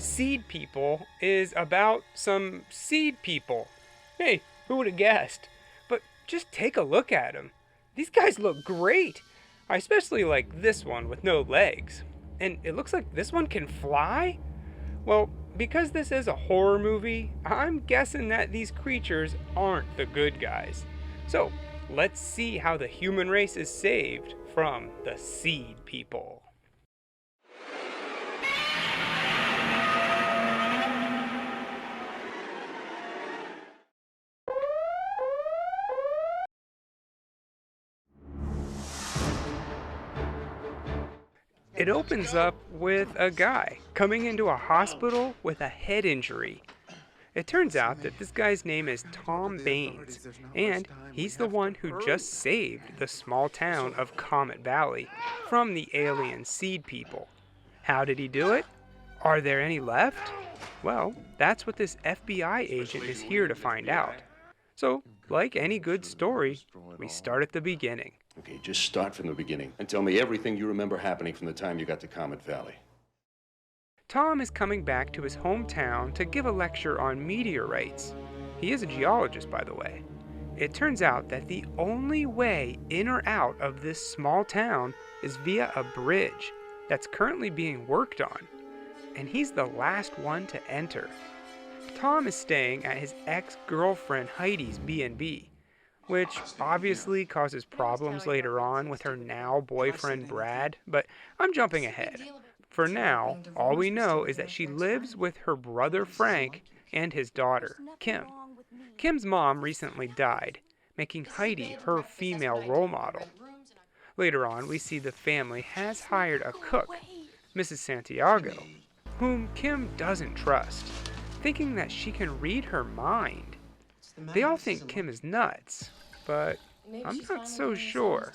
Seed People is about some seed people. Hey, who would have guessed? But just take a look at them. These guys look great. I especially like this one with no legs. And it looks like this one can fly? Well, because this is a horror movie, I'm guessing that these creatures aren't the good guys. So, let's see how the human race is saved from the Seed People. It opens up with a guy coming into a hospital with a head injury. It turns out that this guy's name is Tom Baines, and he's the one who just saved the small town of Comet Valley from the alien Seed People. How did he do it? Are there any left? Well, that's what this FBI agent is here to find out. So, like any good story, we start at the beginning. Okay, just start from the beginning and tell me everything you remember happening from the time you got to Comet Valley. Tom is coming back to his hometown to give a lecture on meteorites. He is a geologist, by the way. It turns out that the only way in or out of this small town is via a bridge that's currently being worked on, and he's the last one to enter. Tom is staying at his ex-girlfriend Heidi's B&B, which obviously causes problems later on with her now boyfriend Brad, but I'm jumping ahead. For now, all we know is that she lives with her brother Frank and his daughter, Kim. Kim's mom recently died, making Heidi her female role model. Later on, we see the family has hired a cook, Mrs. Santiago, whom Kim doesn't trust, thinking that she can read her mind. They all think Kim is nuts, but I'm not so sure.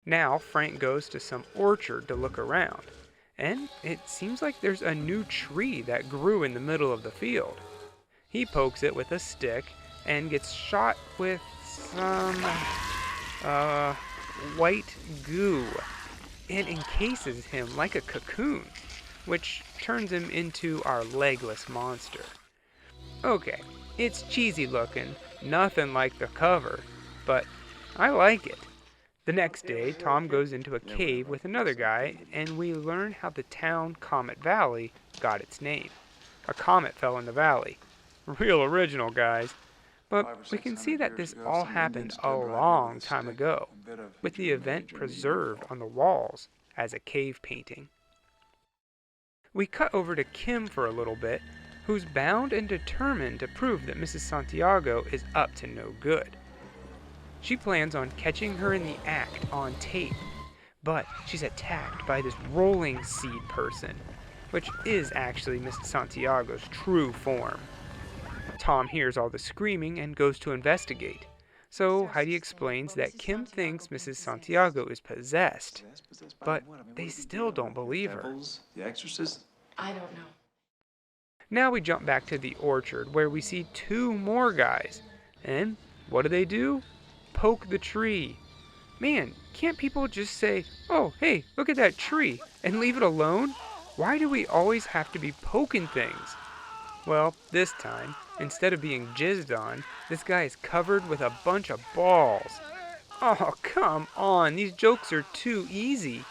Now Frank goes to some orchard to look around, and it seems like there's a new tree that grew in the middle of the field. He pokes it with a stick and gets shot with some white goo and encases him like a cocoon, which turns him into our legless monster. Okay, it's cheesy looking, nothing like the cover, but I like it. The next day, Tom goes into a cave with another guy, and we learn how the town Comet Valley got its name. A comet fell in the valley. Real original, guys. But we can see that this all happened a long time ago, with the event preserved on the walls as a cave painting. We cut over to Kim for a little bit, who's bound and determined to prove that Mrs. Santiago is up to no good. She plans on catching her in the act on tape, but she's attacked by this rolling seed person, which is actually Mrs. Santiago's true form. Tom hears all the screaming and goes to investigate, so Heidi explains that Kim thinks Mrs. Santiago is possessed, but they still don't believe her. The Exorcist? I don't know. Now we jump back to the orchard where we see two more guys, and what do? Poke the tree. Man, can't people just say, "Oh, hey, look at that tree," and leave it alone? Why do we always have to be poking things? Well, this time, instead of being jizzed on, this guy is covered with a bunch of balls. Oh, come on, these jokes are too easy.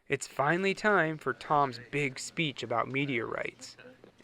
It's finally time for Tom's big speech about meteorites,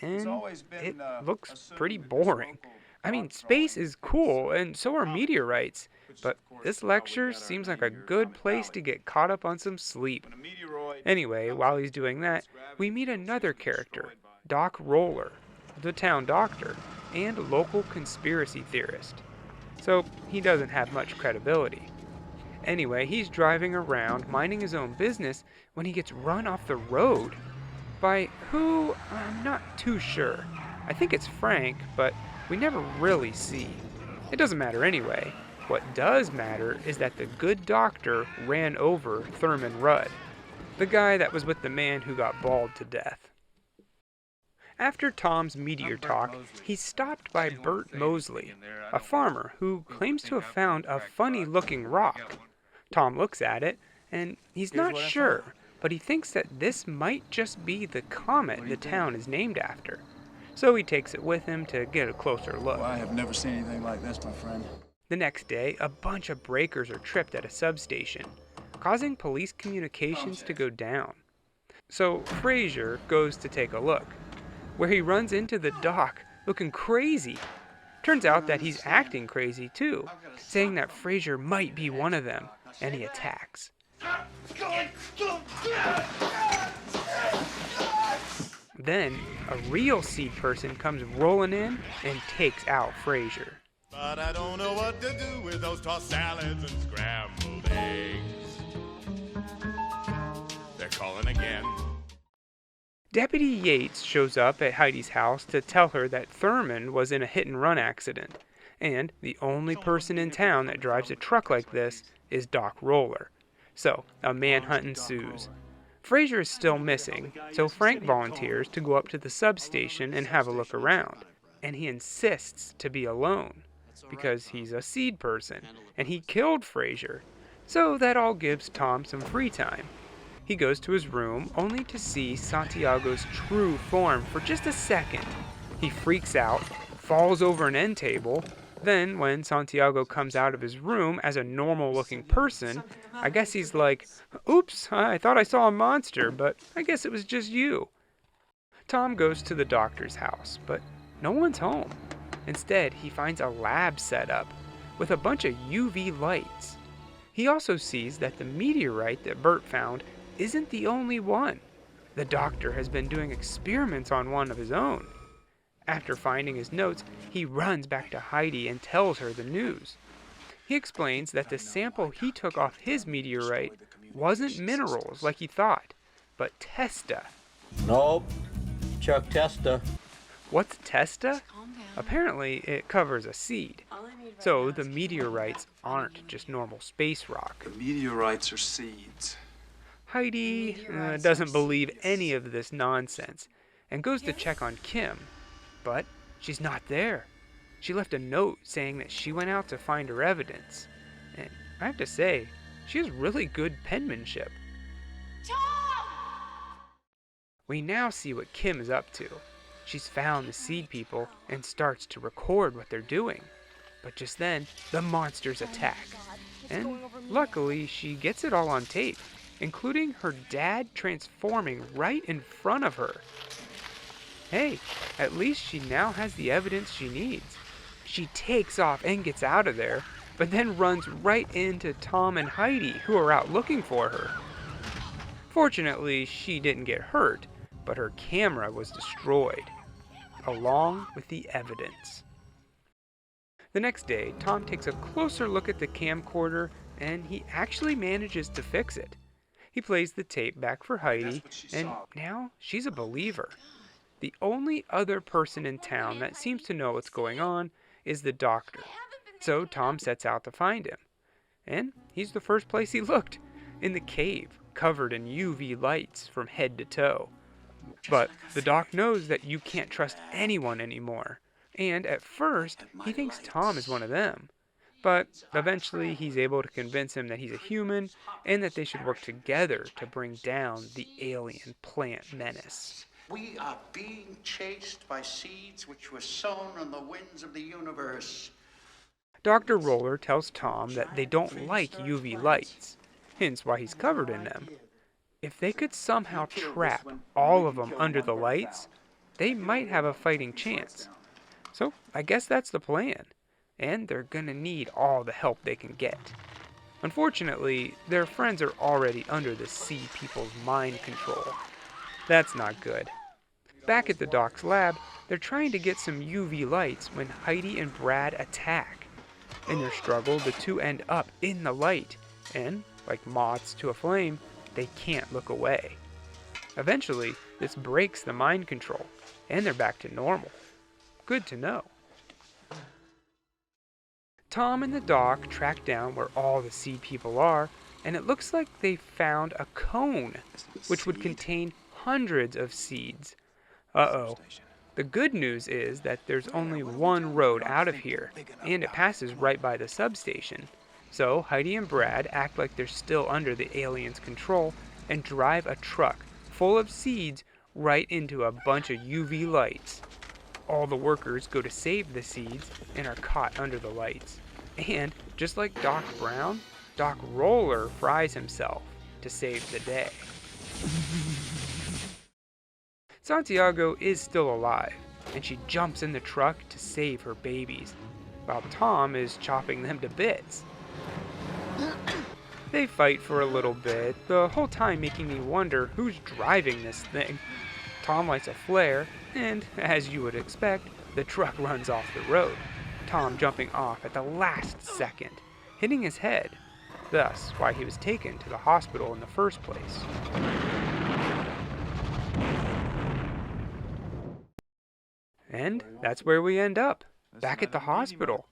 and it looks pretty boring. I mean, space is cool, and so are meteorites, but this lecture seems like a good place to get caught up on some sleep. Anyway, while he's doing that, we meet another character, Doc Roller, the town doctor, and local conspiracy theorist. So he doesn't have much credibility. Anyway, he's driving around, minding his own business, when he gets run off the road. By who? I'm not too sure. I think it's Frank, but we never really see. It doesn't matter anyway. What does matter is that the good doctor ran over Thurman Rudd, the guy that was with the man who got balled to death. After Tom's meteor talk, he's stopped by Bert Mosley, a farmer who claims to have found a funny-looking rock. Tom looks at it, and he's not sure, but he thinks that this might just be the comet the town is named after. So he takes it with him to get a closer look. Well, I have never seen anything like this, my friend. The next day, a bunch of breakers are tripped at a substation, causing police communications to go down. So Frazier goes to take a look, where he runs into the doc looking crazy. Turns out that he's acting crazy too, saying that Frazier might be one of them, and he attacks. Then, a real seed person comes rolling in and takes out Frazier. But I don't know what to do with those tossed salads and scrambled eggs. They're calling again. Deputy Yates shows up at Heidi's house to tell her that Thurman was in a hit-and-run accident, and the only person in town that drives a truck like this is Doc Roller. So, a manhunt ensues. Frazier is still missing, so Frank volunteers to go up to the substation and have a look around, and he insists to be alone, because he's a seed person, and he killed Frazier, so that all gives Tom some free time. He goes to his room only to see Santiago's true form for just a second. He freaks out, falls over an end table. Then, when Santiago comes out of his room as a normal-looking person, I guess he's like, "Oops, I thought I saw a monster, but I guess it was just you." Tom goes to the doctor's house, but no one's home. Instead, he finds a lab set up with a bunch of UV lights. He also sees that the meteorite that Bert found isn't the only one. The doctor has been doing experiments on one of his own. After finding his notes, he runs back to Heidi and tells her the news. He explains that the sample he took off his meteorite wasn't minerals like he thought, but testa. Nope. Chuck Testa. What's testa? Apparently, it covers a seed. So the meteorites aren't just normal space rock. The meteorites are seeds. Heidi doesn't believe any of this nonsense and goes to check on Kim, but she's not there. She left a note saying that she went out to find her evidence. And I have to say, she has really good penmanship. Tom! We now see what Kim is up to. She's found the seed people and starts to record what they're doing. But just then, the monsters attack. And luckily, she gets it all on tape, including her dad transforming right in front of her. Hey, at least she now has the evidence she needs. She takes off and gets out of there, but then runs right into Tom and Heidi, who are out looking for her. Fortunately, she didn't get hurt, but her camera was destroyed, along with the evidence. The next day, Tom takes a closer look at the camcorder, and he actually manages to fix it. He plays the tape back for Heidi, and now she's a believer. The only other person in town that seems to know what's going on is the doctor. So Tom sets out to find him. And he's the first place he looked, in the cave, covered in UV lights from head to toe. But the doc knows that you can't trust anyone anymore. And at first, he thinks Tom is one of them. But eventually, he's able to convince him that he's a human and that they should work together to bring down the alien plant menace. We are being chased by seeds which were sown on the winds of the universe. Dr. Roller tells Tom that they don't like UV lights, hence why he's covered in them. If they could somehow trap all of them under the lights, they might have a fighting chance. So I guess that's the plan. And they're gonna need all the help they can get. Unfortunately, their friends are already under the sea people's mind control. That's not good. Back at the doc's lab, they're trying to get some UV lights when Heidi and Brad attack. In their struggle, the two end up in the light, and, like moths to a flame, they can't look away. Eventually, this breaks the mind control, and they're back to normal. Good to know. Tom and the doc track down where all the seed people are, and it looks like they found a cone, which would contain hundreds of seeds. Uh-oh. The good news is that there's only one road out of here, and it passes right by the substation. So Heidi and Brad act like they're still under the aliens' control and drive a truck full of seeds right into a bunch of UV lights. All the workers go to save the seeds and are caught under the lights. And just like Doc Brown, Doc Roller fries himself to save the day. Santiago is still alive, and she jumps in the truck to save her babies, while Tom is chopping them to bits. They fight for a little bit, the whole time making me wonder who's driving this thing. Tom lights a flare, and, as you would expect, the truck runs off the road, Tom jumping off at the last second, hitting his head, thus why he was taken to the hospital in the first place. And that's where we end up, back at the hospital.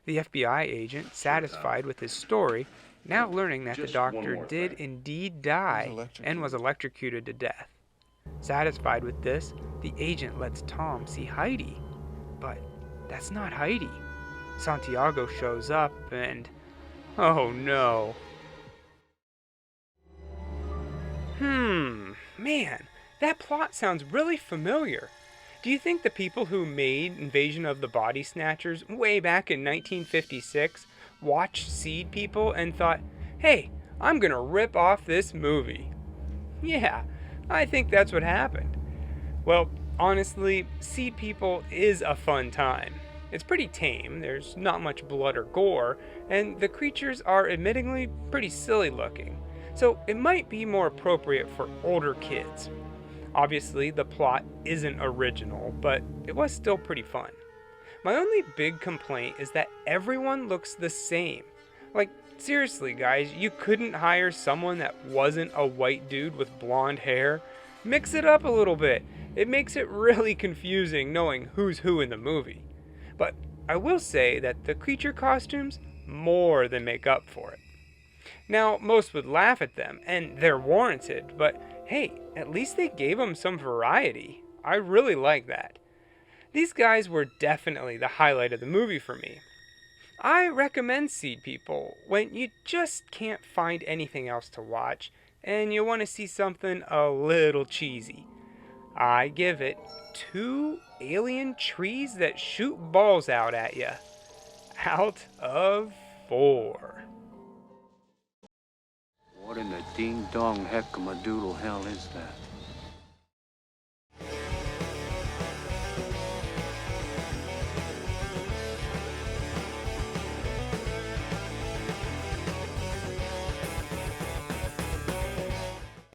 The FBI agent, satisfied with his story, now learning that the Just one doctor more did thing. indeed die and was electrocuted to death. Satisfied with this, the agent lets Tom see Heidi. But that's not Heidi. Santiago shows up and... oh no. Man, that plot sounds really familiar. Do you think the people who made Invasion of the Body Snatchers way back in 1956 watched Seed People and thought, hey, I'm gonna rip off this movie? Yeah, I think that's what happened. Well, honestly, Seed People is a fun time. It's pretty tame, there's not much blood or gore, and the creatures are admittingly pretty silly looking, so it might be more appropriate for older kids. Obviously, the plot isn't original, but it was still pretty fun. My only big complaint is that everyone looks the same. Like, seriously guys, you couldn't hire someone that wasn't a white dude with blonde hair? Mix it up a little bit. It makes it really confusing knowing who's who in the movie. But I will say that the creature costumes more than make up for it. Now, most would laugh at them, and they're warranted, but hey, at least they gave them some variety. I really like that. These guys were definitely the highlight of the movie for me. I recommend Seed People when you just can't find anything else to watch and you want to see something a little cheesy. I give it 2 alien trees that shoot balls out at you. Out of 4. What in the ding-dong heck-a-madoodle hell is that?